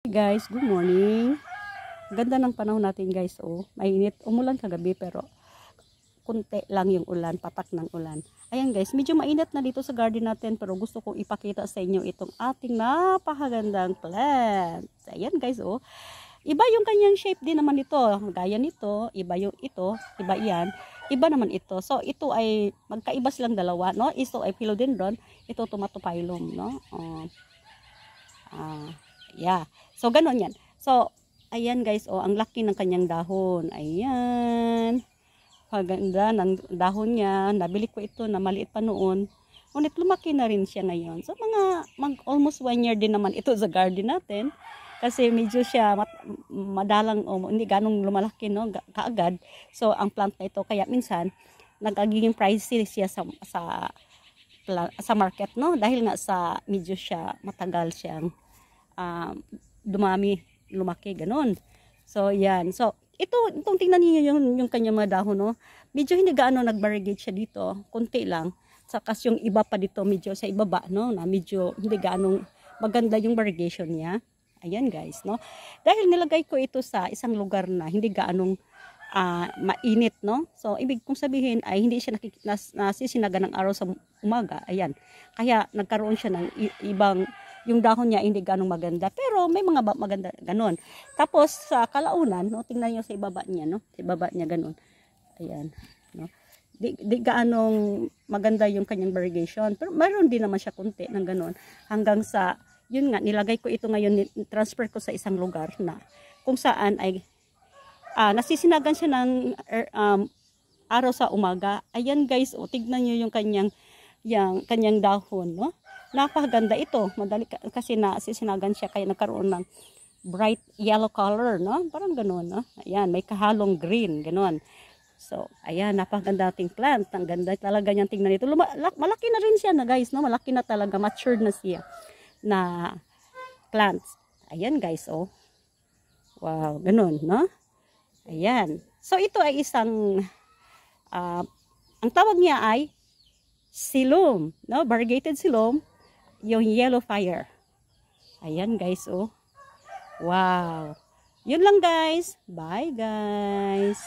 Guys, good morning. Ganda ng panahon natin guys. Oh, mainit. Umulan kagabi pero kunti lang yung ulan, patak ng ulan. Ayan guys, medyo mainit na dito sa garden natin pero gusto kong ipakita sa inyo itong ating napakagandang plant. Ayan guys, oh. Iba yung kanyang shape din naman ito. Gaya nito, iba yung ito, iba yan. Iba naman ito. So ito ay magkaiba silang dalawa, no? Ito ay philodendron, ito tomatophyllum, no? Yeah. So, ganon yan. So, ayan guys, oh, ang laki ng kanyang dahon. Ayan. Paganda ng dahon niya. Nabili ko ito na maliit pa noon. Ngunit lumaki na rin siya ngayon. So, almost 1 year din naman ito sa garden natin. Kasi medyo siya madalang, hindi ganong lumalaki, no, kaagad. So, ang plant na ito, kaya minsan, nagagiging pricey siya sa market, no? Dahil nga sa medyo siya matagal siyang lumaki, ganun. So, yan. So, itong tingnan niyo yung kanyang mga dahon, no? Medyo hindi gaano nag-variegate siya dito. Kunti lang. Saka yung iba pa dito, medyo sa ibaba, no? Na medyo hindi gaano maganda yung variegation niya. Ayan, guys, no? Dahil nilagay ko ito sa isang lugar na hindi gaanong mainit, no? So, ibig kong sabihin ay hindi siya nasisinaga ng araw sa umaga. Ayan. Kaya nagkaroon siya ng ibang, yung dahon niya hindi ganong maganda. Pero may mga maganda, ganon. Tapos, sa kalaunan, no? Tingnan nyo sa ibaba niya, no? Sa ibaba niya, ganon. Ayan, no? Di gaanong maganda yung kanyang variegation. Pero mayroon din naman siya kunti ng ganon. Hanggang sa, yun nga, nilagay ko ito ngayon, transfer ko sa isang lugar na kung saan ay nasisinagan siya ng araw sa umaga. Ayan guys, tignan nyo yung kanyang dahon, no? Napakaganda ito. Madali kasi nasisinagan siya kaya nagkaroon ng bright yellow color, no? Parang ganoon, no? Ayan, may kahalong green, ganoon. So, ayan, napakaganda ating plant. Ang ganda talaga niyang tingnan ito. Malaki na rin siya na guys, no? Malaki na talaga, matured na siya na plants. Ayan guys, oh. Wow, ganoon, no? Ayan. So, ito ay isang, ang tawag niya ay silum, no? Variegated silum, yung yellow fire. Ayan, guys, oh. Wow. Yun lang, guys. Bye, guys.